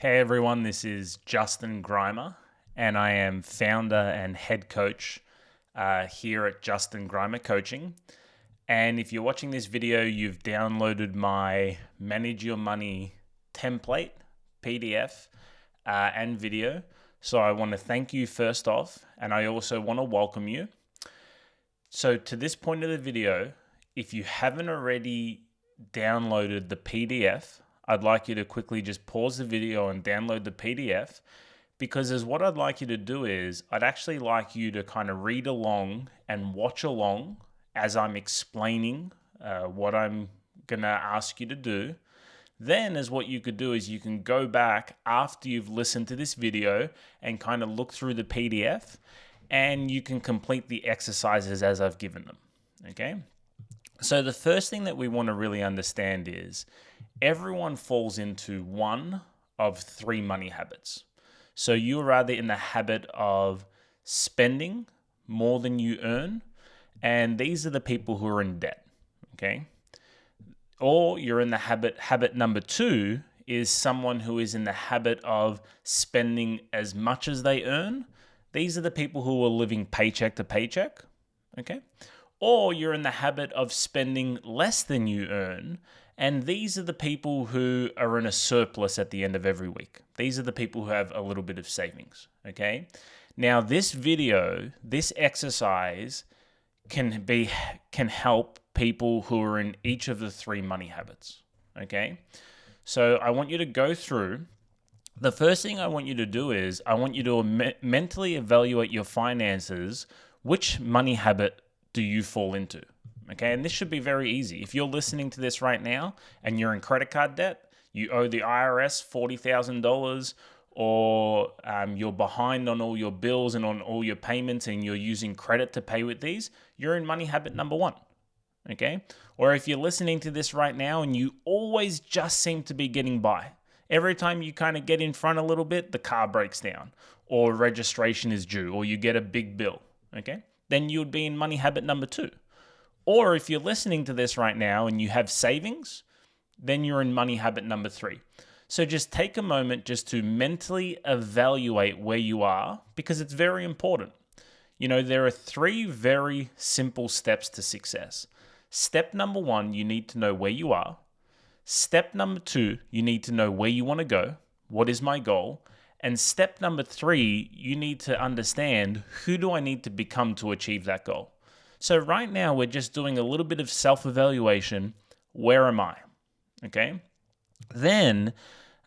Hey everyone, this is Justin Grima, and I am founder and head coach here at Justin Grima Coaching. And if you're watching this video, you've downloaded my Manage Your Money template, PDF, and video. So I want to thank you first off, and I also want to welcome you. So to this point of the video, if you haven't already downloaded the PDF, I'd like you to quickly just pause the video and download the PDF, because what I'd like you to do is I'd actually like you to kind of read along and watch along as I'm explaining what I'm going to ask you to do. Then what you could do is you can go back after you've listened to this video and kind of look through the PDF, and you can complete the exercises as I've given them. Okay? So the first thing that we want to really understand is everyone falls into one of three money habits. So you're either in the habit of spending more than you earn, and these are the people who are in debt, okay? Or you're in the habit number two is someone who is in the habit of spending as much as they earn. These are the people who are living paycheck to paycheck, okay? Or you're in the habit of spending less than you earn, and these are the people who are in a surplus at the end of every week. These are the people who have a little bit of savings, okay? Now, this video, this exercise can help people who are in each of the three money habits, okay? So I want you to go through. The first thing I want you to do is I want you to mentally evaluate your finances. Which money habit do you fall into? Okay, and this should be very easy. If you're listening to this right now and you're in credit card debt, you owe the IRS $40,000, or you're behind on all your bills and on all your payments and you're using credit to pay with these, you're in money habit number one. Okay? Or if you're listening to this right now and you always just seem to be getting by. Every time you kind of get in front a little bit, the car breaks down, or registration is due, or you get a big bill. Okay? Then you would be in money habit number two. Or if you're listening to this right now and you have savings, then you're in money habit number three. So just take a moment just to mentally evaluate where you are, because it's very important. You know, there are three very simple steps to success. Step number one, you need to know where you are. Step number two, you need to know where you want to go. What is my goal? And step number three, you need to understand, who do I need to become to achieve that goal? So right now, we're just doing a little bit of self-evaluation. Where am I? Okay. Then,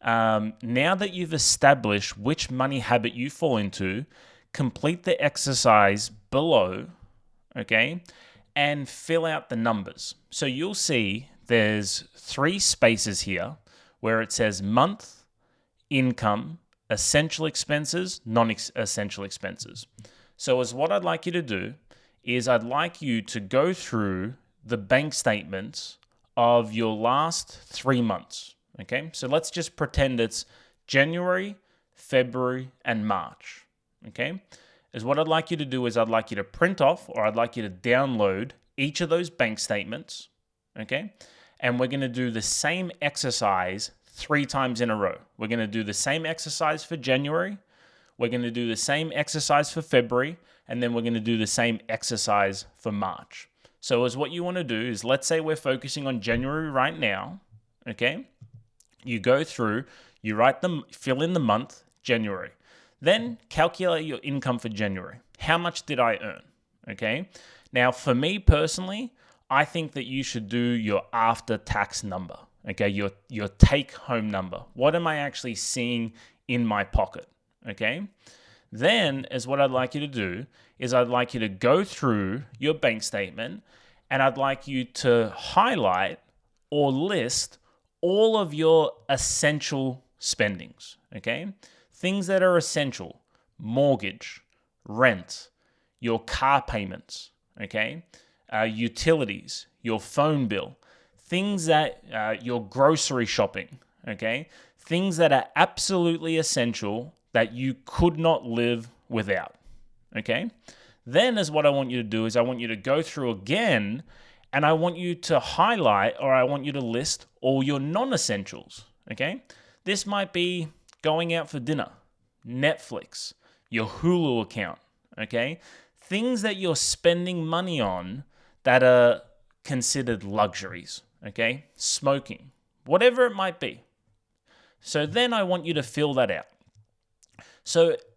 now that you've established which money habit you fall into, complete the exercise below, okay, and fill out the numbers. So you'll see there's three spaces here where it says month, income, essential expenses, non-essential expenses. So what I'd like you to do is I'd like you to go through the bank statements of your last 3 months, okay? So let's just pretend it's January, February, and March, okay? What I'd like you to do is I'd like you to print off, or I'd like you to download each of those bank statements, okay? And we're going to do the same exercise 3 times in a row. We're going to do the same exercise for January, we're going to do the same exercise for February, and then we're going to do the same exercise for March. So what you want to do is, let's say we're focusing on January right now, okay? You go through, you fill in the month, January. Then calculate your income for January. How much did I earn, okay? Now, for me personally, I think that you should do your after-tax number, okay? Your take-home number. What am I actually seeing in my pocket, okay? Then, what I'd like you to do is I'd like you to go through your bank statement, and I'd like you to highlight or list all of your essential spendings, okay? Things that are essential: mortgage, rent, your car payments, okay? Utilities, your phone bill, things that, your grocery shopping, okay? Things that are absolutely essential that you could not live without, okay? Then what I want you to do is I want you to go through again, and I want you to highlight, or I want you to list all your non-essentials, okay? This might be going out for dinner, Netflix, your Hulu account, okay? Things that you're spending money on that are considered luxuries, okay? Smoking, whatever it might be. So then I want you to fill that out.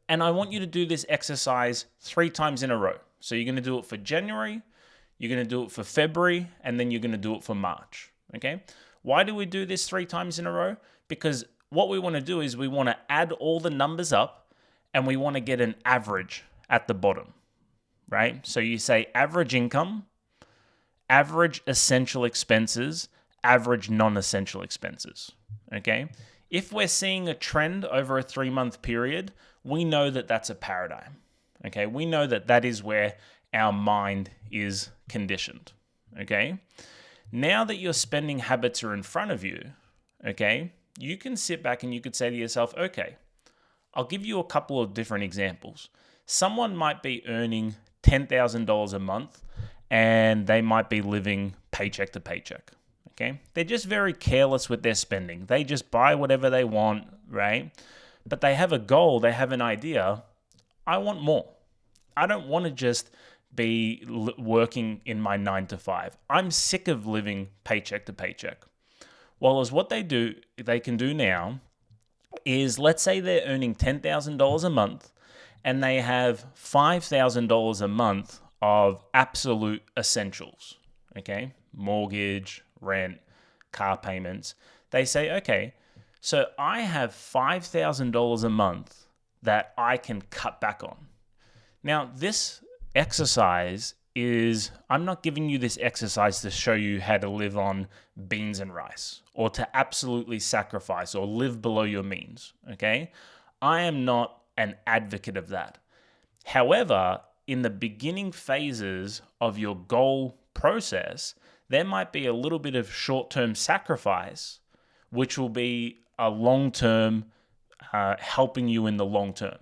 And I want you to do this exercise 3 times in a row. So you're going to do it for January, you're going to do it for February, and then you're going to do it for March, okay? Why do we do this 3 times in a row? Because what we want to do is we want to add all the numbers up and we want to get an average at the bottom, right? So you say average income, average essential expenses, average non-essential expenses, okay? If we're seeing a trend over a 3-month period, we know that that's a paradigm, okay? We know that that is where our mind is conditioned, okay? Now that your spending habits are in front of you, okay, you can sit back and you could say to yourself, okay, I'll give you a couple of different examples. Someone might be earning $10,000 a month and they might be living paycheck to paycheck, okay? They're just very careless with their spending. They just buy whatever they want, right? But they have a goal, they have an idea. I want more. I don't want to just be working in my 9 to 5. I'm sick of living paycheck to paycheck. Well, as what they can do now is, let's say they're earning $10,000 a month and they have $5,000 a month of absolute essentials, okay? Mortgage, rent, car payments. They say, okay, so I have $5,000 a month that I can cut back on. Now, this exercise is, I'm not giving you this exercise to show you how to live on beans and rice or to absolutely sacrifice or live below your means, okay? I am not an advocate of that. However, in the beginning phases of your goal process, there might be a little bit of short-term sacrifice, which will be a long-term helping you in the long term,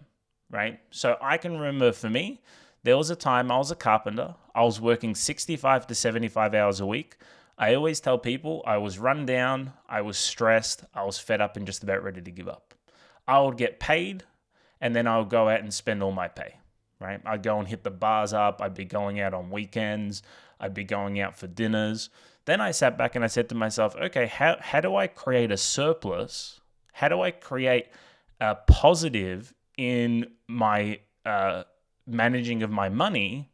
right? So I can remember for me, there was a time I was a carpenter. I was working 65 to 75 hours a week. I always tell people I was run down, I was stressed, I was fed up and just about ready to give up. I would get paid and then I would go out and spend all my pay, right? I'd go and hit the bars up. I'd be going out on weekends. I'd be going out for dinners. Then I sat back and I said to myself, okay, how do I create a surplus? How do I create a positive in my managing of my money?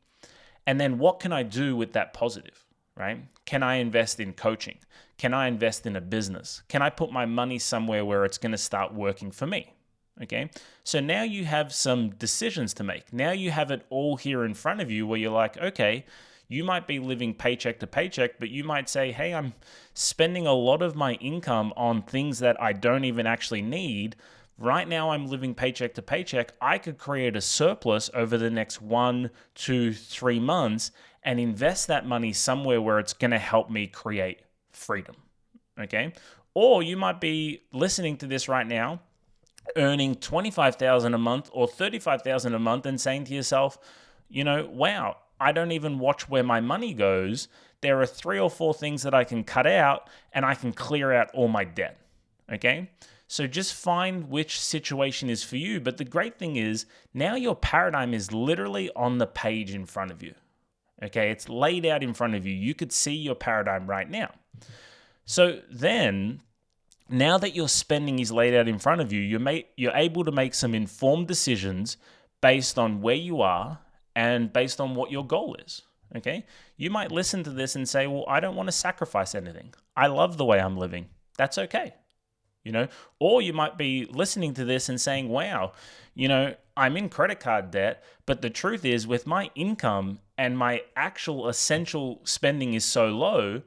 And then what can I do with that positive, right? Can I invest in coaching? Can I invest in a business? Can I put my money somewhere where it's going to start working for me? Okay. So now you have some decisions to make. Now you have it all here in front of you where you're like, okay, you might be living paycheck to paycheck, but you might say, hey, I'm spending a lot of my income on things that I don't even actually need. Right now I'm living paycheck to paycheck. I could create a surplus over the next 1, 2, 3 months and invest that money somewhere where it's going to help me create freedom. Okay. Or you might be listening to this right now, earning $25,000 a month or $35,000 a month and saying to yourself, wow, I don't even watch where my money goes. There are 3 or 4 things that I can cut out and I can clear out all my debt. Okay. So just find which situation is for you. But the great thing is now your paradigm is literally on the page in front of you. Okay. It's laid out in front of you. You could see your paradigm right now. So then, now that your spending is laid out in front of you, you're able to make some informed decisions based on where you are and based on what your goal is, okay? You might listen to this and say, well, I don't want to sacrifice anything. I love the way I'm living. That's okay, Or you might be listening to this and saying, wow, I'm in credit card debt, but the truth is with my income and my actual essential spending is so low,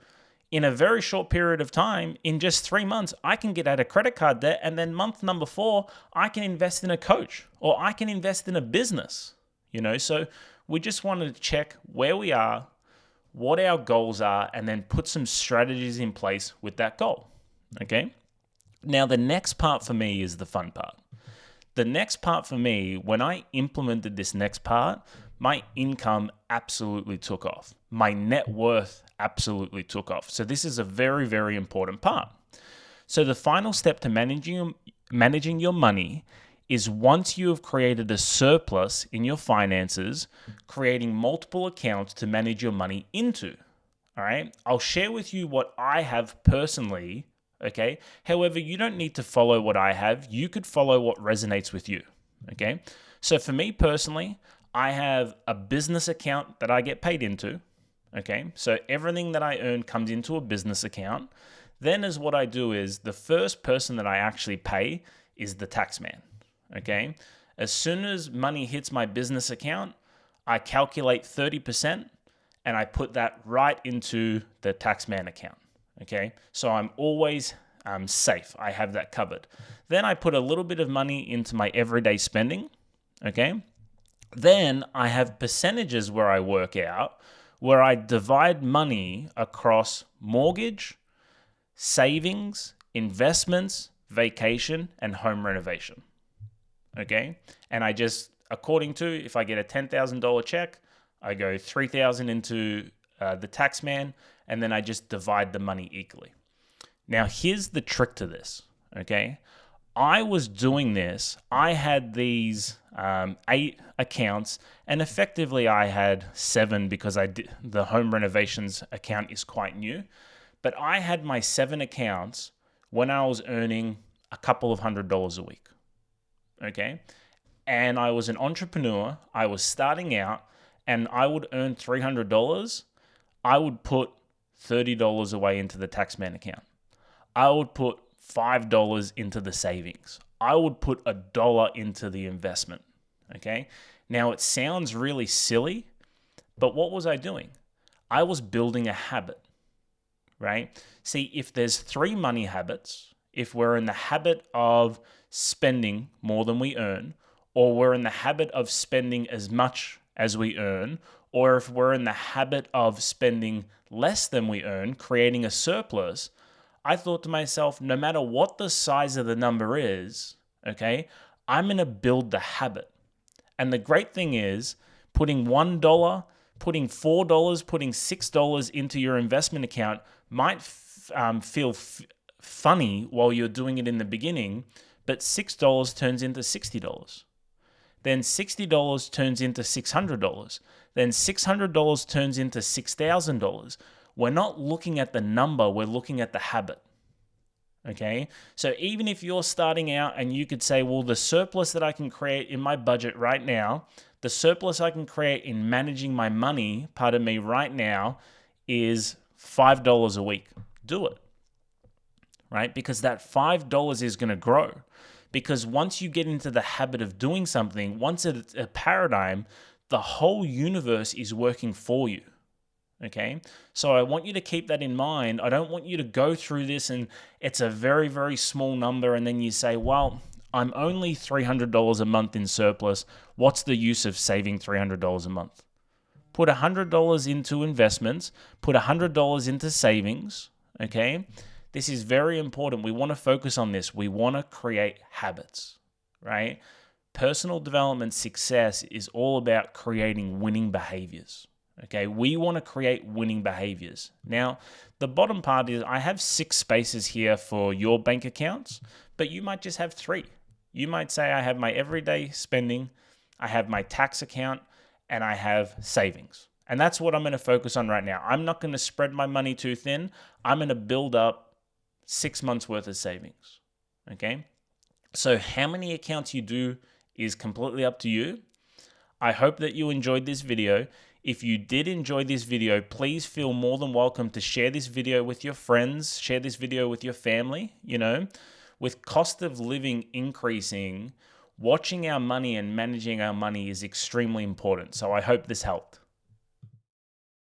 in a very short period of time, in just 3 months, I can get out of credit card debt. And then month number 4, I can invest in a coach or I can invest in a business, So we just want to check where we are, what our goals are, and then put some strategies in place with that goal, okay? Now, the next part for me is the fun part. The next part for me, when I implemented this next part, my income absolutely took off. My net worth absolutely took off. So this is a very, very important part. So the final step to managing managing your money is once you have created a surplus in your finances, creating multiple accounts to manage your money into. All right. I'll share with you what I have personally. Okay. However, you don't need to follow what I have. You could follow what resonates with you. Okay. So for me personally, I have a business account that I get paid into. Okay. So everything that I earn comes into a business account. Then as what I do is the first person that I actually pay is the tax man. Okay. As soon as money hits my business account, I calculate 30% and I put that right into the taxman account. Okay. So I'm always safe. I have that covered. Then I put a little bit of money into my everyday spending. Okay. Then I have percentages where I work out where I divide money across mortgage, savings, investments, vacation, and home renovation. Okay. And I just, according to, if I get a $10,000 check, I go $3,000 into the tax man, and then I just divide the money equally. Now, here's the trick to this. Okay. I was doing this. I had these 8 accounts, and effectively I had 7 because the home renovations account is quite new. But I had my 7 accounts when I was earning a couple of $100s a week. Okay. And I was an entrepreneur. I was starting out, and I would earn $300. I would put $30 away into the taxman account. I would put $5 into the savings. I would put $1 into the investment. Okay. Now it sounds really silly, but what was I doing? I was building a habit, right? See, if there's 3 money habits, if we're in the habit of spending more than we earn, or we're in the habit of spending as much as we earn, or if we're in the habit of spending less than we earn, creating a surplus, I thought to myself, no matter what the size of the number is, okay, I'm going to build the habit. And the great thing is putting $1, putting $4, putting $6 into your investment account might feel funny while you're doing it in the beginning, but $6 turns into $60. Then $60 turns into $600. Then $600 turns into $6,000. We're not looking at the number, we're looking at the habit. Okay? So even if you're starting out and you could say, well, the surplus that I can create in my budget right now, the surplus I can create in managing my money, pardon me, right now is $5 a week. Do it. Right? Because that $5 is going to grow. Because once you get into the habit of doing something, once it's a paradigm, the whole universe is working for you. Okay? So I want you to keep that in mind. I don't want you to go through this and it's a very, very small number and then you say, well, I'm only $300 a month in surplus. What's the use of saving $300 a month? Put $100 into investments, put $100 into savings, okay? This is very important. We want to focus on this. We want to create habits, right? Personal development success is all about creating winning behaviors. Okay, we want to create winning behaviors. Now, the bottom part is I have 6 spaces here for your bank accounts, but you might just have 3. You might say I have my everyday spending, I have my tax account, and I have savings. And that's what I'm going to focus on right now. I'm not going to spread my money too thin. I'm going to build up 6 months worth of savings. Okay? So how many accounts you do is completely up to you. I hope that you enjoyed this video. If you did enjoy this video, please feel more than welcome to share this video with your friends, share this video with your family. You know, with cost of living increasing, watching our money and managing our money is extremely important. So I hope this helped.